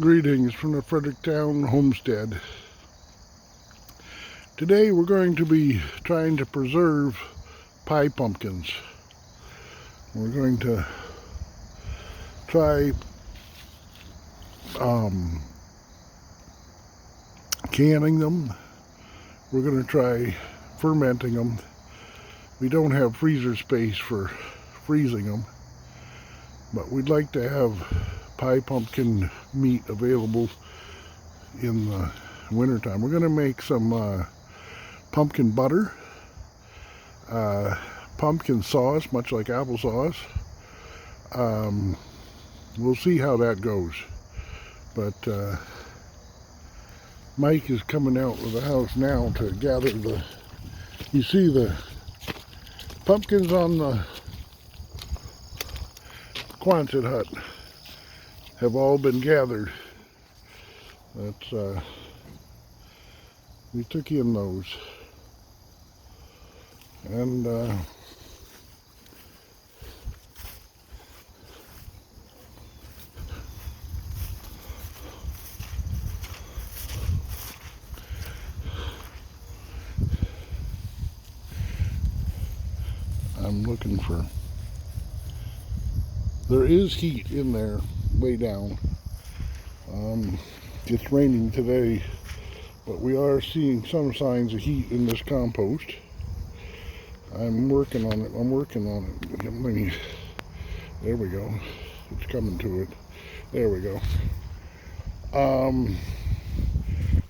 Greetings from the Fredericktown homestead. Today we're going to be trying to preserve pie pumpkins. We're going to try canning them. We're going to try fermenting them. We don't have freezer space for freezing them, but we'd like to have pie pumpkin meat available in the wintertime. We're going to make some pumpkin butter, pumpkin sauce, much like applesauce. We'll see how that goes. But Mike is coming out of the house now to gather you see the pumpkins on the Quonset hut have all been gathered. We took in those. And I'm looking for, there is heat in there way down. It's raining today, but we are seeing some signs of heat in this compost. I'm working on it. There we go. It's coming to it. There we go.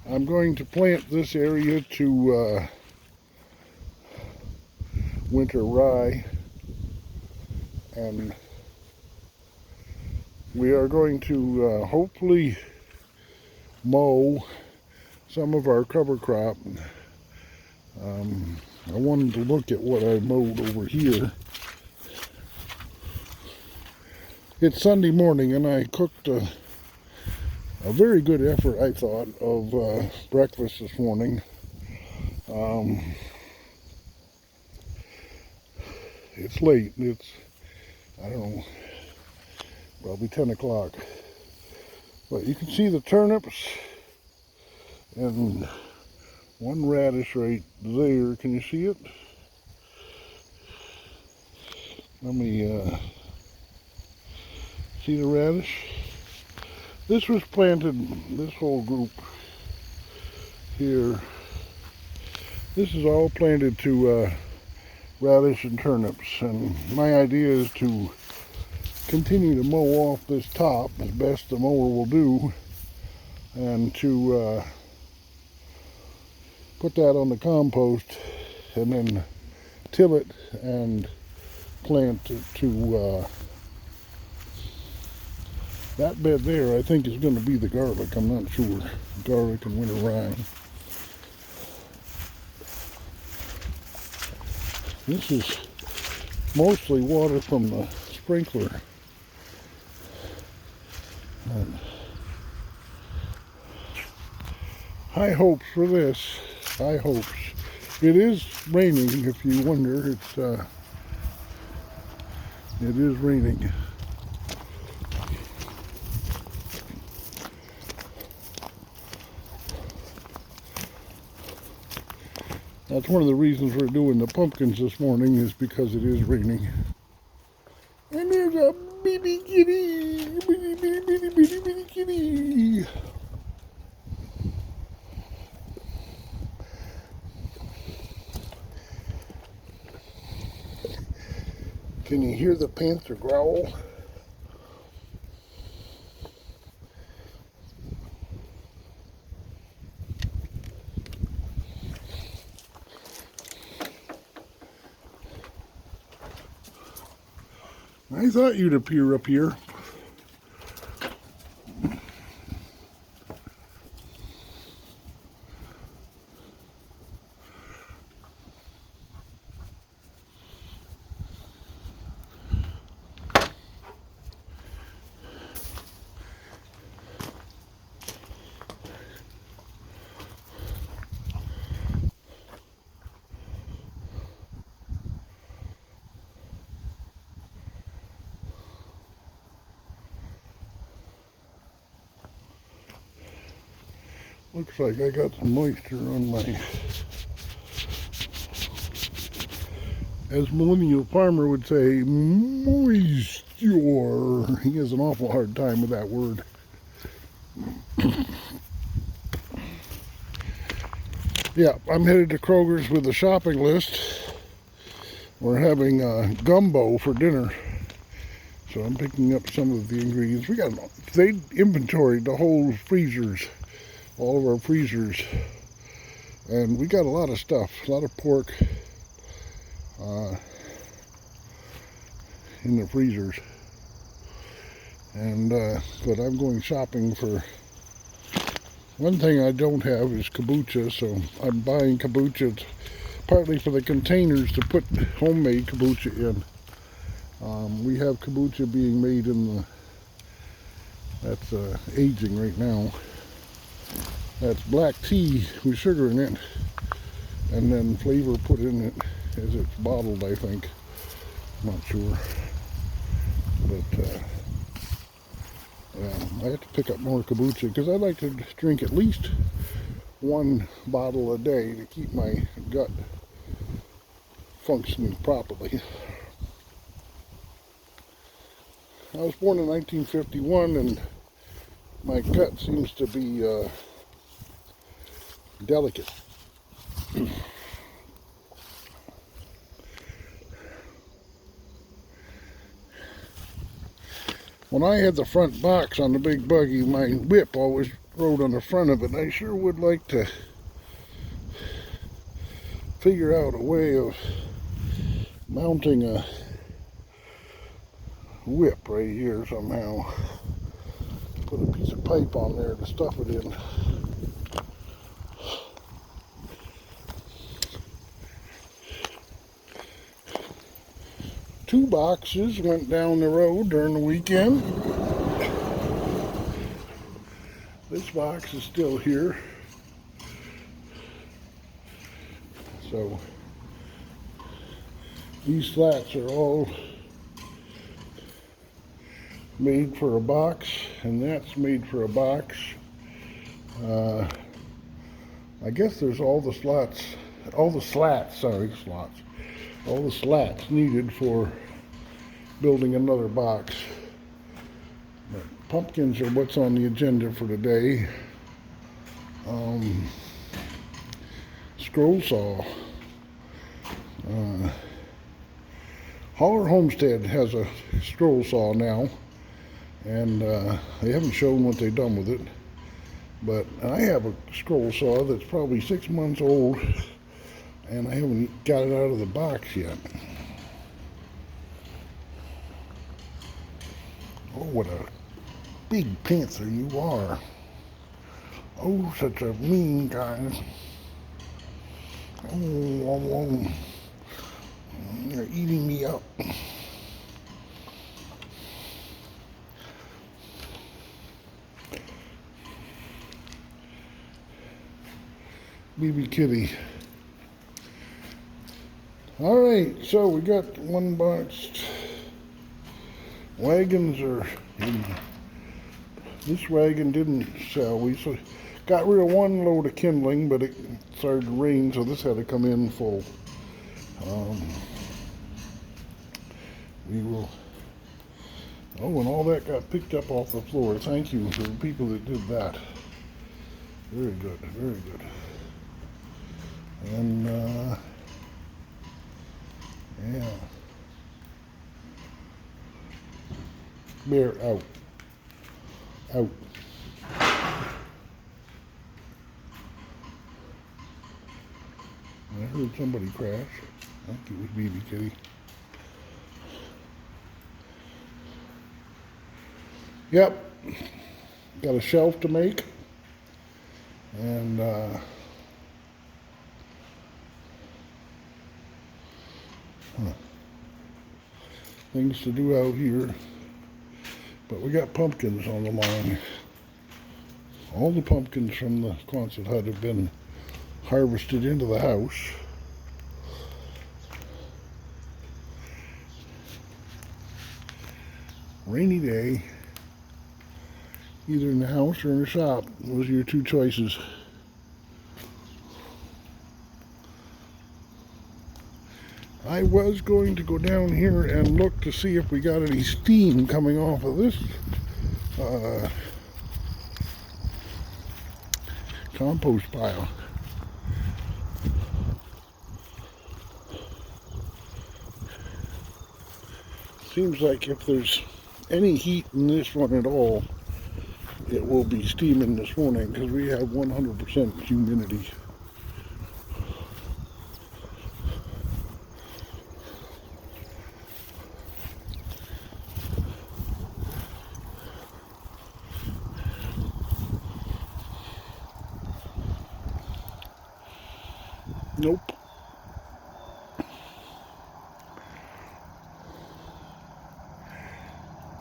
I'm going to plant this area to winter rye, and we are going to hopefully mow some of our cover crop. I wanted to look at what I mowed over here. It's Sunday morning, and I cooked a very good effort, I thought, of breakfast this morning. It's late. It's, I don't know, probably 10 o'clock. But you can see the turnips and one radish right there. Can you see it? Let me see the radish. This was planted, this whole group here. This is all planted to radish and turnips. And my idea is to continue to mow off this top as best the mower will do, and to put that on the compost and then till it and plant it to that bed there. I think is going to be the garlic. I'm not sure. Garlic and winter rye. This is mostly water from the sprinkler. And high hopes for this. High hopes. It is raining, if you wonder. It is raining. That's one of the reasons we're doing the pumpkins this morning, is because it is raining. And there's a baby kitty, bitty kitty. Can you hear the panther growl? I thought you'd appear up here. Looks like I got some moisture on my, as Millennial Farmer would say, moisture. He has an awful hard time with that word. Yeah, I'm headed to Kroger's with a shopping list. We're having gumbo for dinner. So I'm picking up some of the ingredients. They inventoried the whole freezers, all of our freezers. And we got a lot of stuff, a lot of pork in the freezers. And but I'm going shopping for, one thing I don't have is kombucha, so I'm buying kombucha partly for the containers to put homemade kombucha in. We have kombucha being made in the, that's aging right now. That's black tea with sugar in it, and then flavor put in it as it's bottled, I think. I'm not sure. But yeah, I have to pick up more kombucha because I like to drink at least one bottle a day to keep my gut functioning properly. I was born in 1951 and my gut seems to be delicate. When I had the front box on the big buggy, my whip always rode on the front of it, and I sure would like to figure out a way of mounting a whip right here somehow. Put a piece of pipe on there to stuff it in. Two boxes went down the road during the weekend. This box is still here. So these slats are all made for a box, and that's made for a box. I guess there's all the slats needed for building another box. But pumpkins are what's on the agenda for today. Scroll saw. Holler Homestead has a scroll saw now, and they haven't shown what they've done with it. But I have a scroll saw that's probably 6 months old, and I haven't got it out of the box yet. Oh, what a big panther you are. Oh, such a mean guy. Oh, you're eating me up. BB Kitty. All right, so we got one boxed. Wagons are in. This wagon didn't sell. We got rid of one load of kindling, but it started to rain, so this had to come in full. We will. Oh, and all that got picked up off the floor. Thank you for the people that did that. Very good, very good. And yeah. Bear out. Out. I heard somebody crash. I think it was BB Kitty. Yep. Got a shelf to make. And things to do out here. But we got pumpkins on the line. All the pumpkins from the Quonset hut have been harvested into the house. Rainy day. Either in the house or in the shop. Those are your two choices. I was going to go down here and look to see if we got any steam coming off of this compost pile. Seems like if there's any heat in this one at all, it will be steaming this morning because we have 100% humidity. Nope.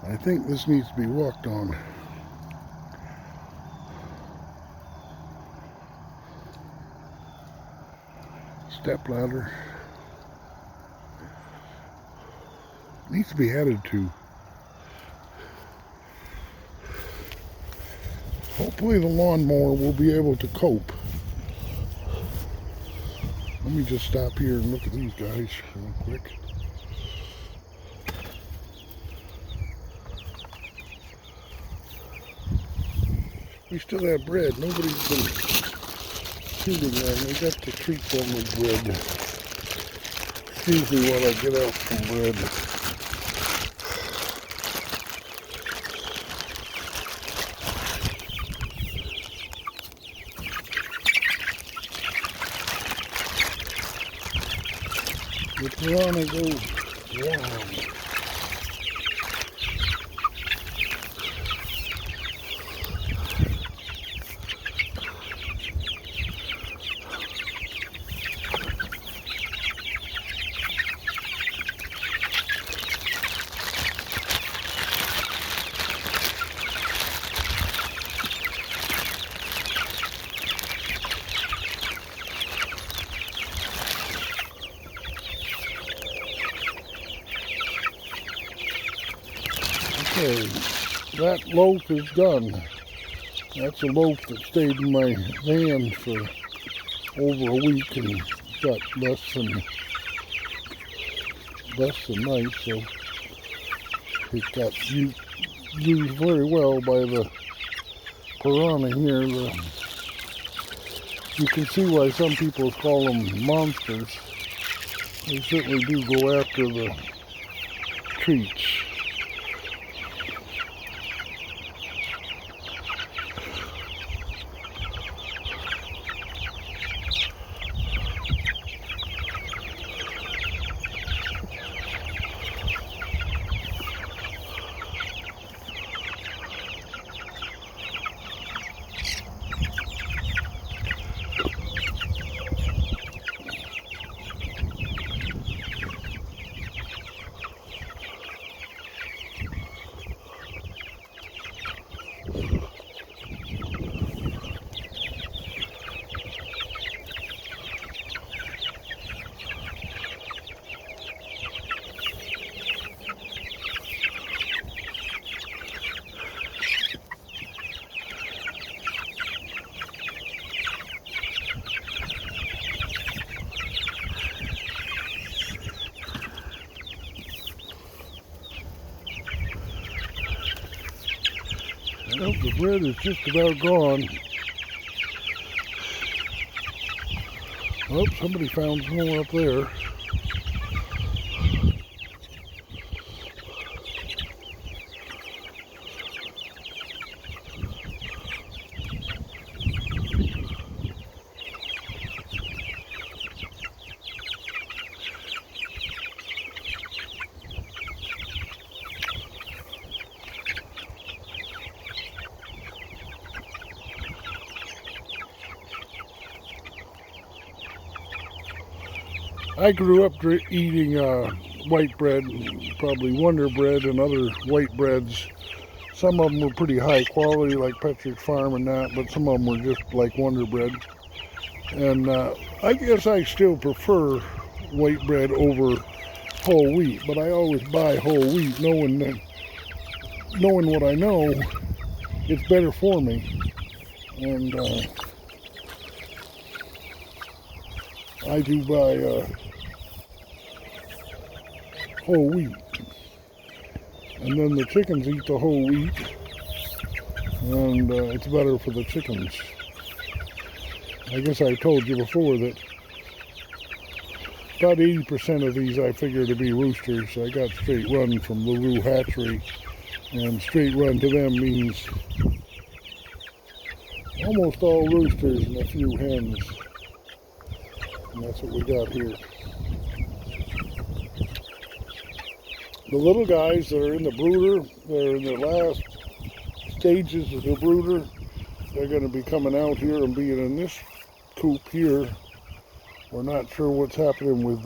I think this needs to be walked on. Step ladder. Needs to be added to. Hopefully the lawnmower will be able to cope. Let me just stop here and look at these guys real quick. We still have bread. Nobody's been feeding them. We got to treat them with bread. Excuse me while I get out some bread. The piranha goes wild. Okay, that loaf is done. That's a loaf that stayed in my van for over a week and got less than nice, so it got used very well by the piranha here. You can see why some people call them monsters. They certainly do go after the treats. Well, the bread is just about gone. Oh, somebody found some more up there. I grew up eating white bread, probably Wonder Bread and other white breads. Some of them were pretty high quality, like Petrick Farm and that, but some of them were just like Wonder Bread. And I guess I still prefer white bread over whole wheat, but I always buy whole wheat knowing what I know, it's better for me. And I do buy whole wheat. And then the chickens eat the whole wheat, and it's better for the chickens. I guess I told you before that about 80% of these I figure to be roosters. I got straight run from LaRue Hatchery, and straight run to them means almost all roosters and a few hens. And that's what we got here. The little guys that are in the brooder, they're in their last stages of the brooder. They're going to be coming out here and being in this coop here. We're not sure what's happening with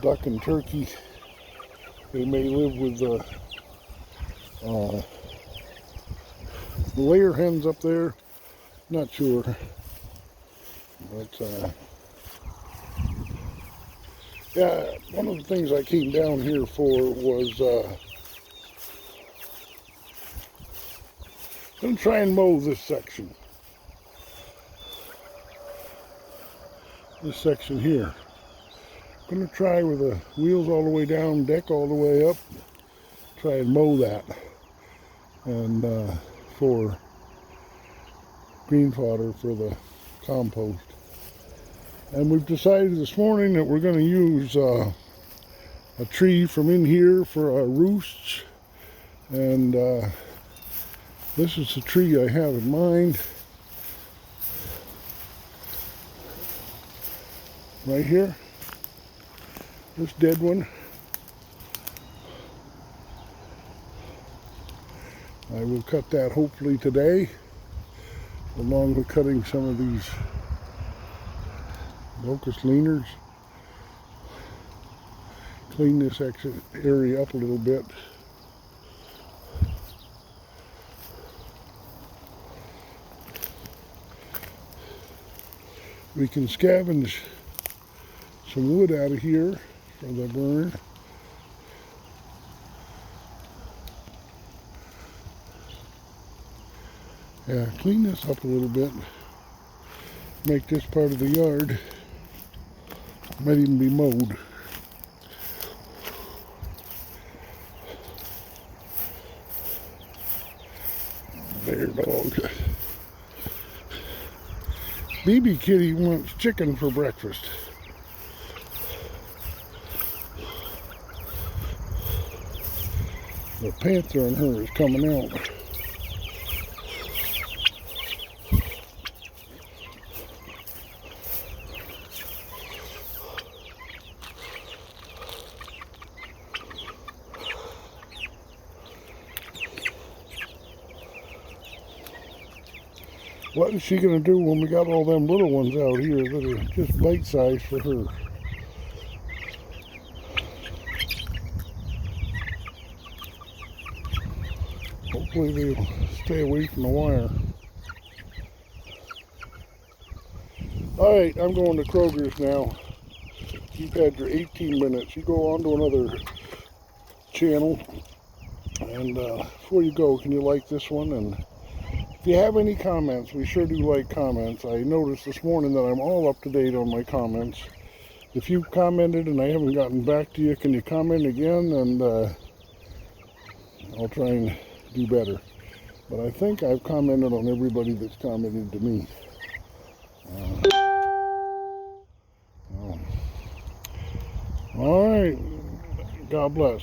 duck and turkey. They may live with the layer hens up there. Not sure. But yeah, one of the things I came down here for was going to try and mow this section. This section here. I'm going to try with the wheels all the way down, deck all the way up, try and mow that. And for green fodder for the compost. And we've decided this morning that we're going to use a tree from in here for our roosts. And this is the tree I have in mind. Right here. This dead one. I will cut that hopefully today, along with cutting some of these locust leaners. Clean this area up a little bit. We can scavenge some wood out of here for the burn. Yeah, clean this up a little bit. Make this part of the yard. Might even be mowed. There, dog. BB Kitty wants chicken for breakfast. The panther in her is coming out. What is she going to do when we got all them little ones out here that are just bite-sized for her? Hopefully they'll stay away from the wire. Alright, I'm going to Kroger's now. You've had your 18 minutes. You go on to another channel. And before you go, can you like this one? And if you have any comments, we sure do like comments. I noticed this morning that I'm all up to date on my comments. If you commented and I haven't gotten back to you, can you comment again? And I'll try and do better. But I think I've commented on everybody that's commented to me. All right. God bless.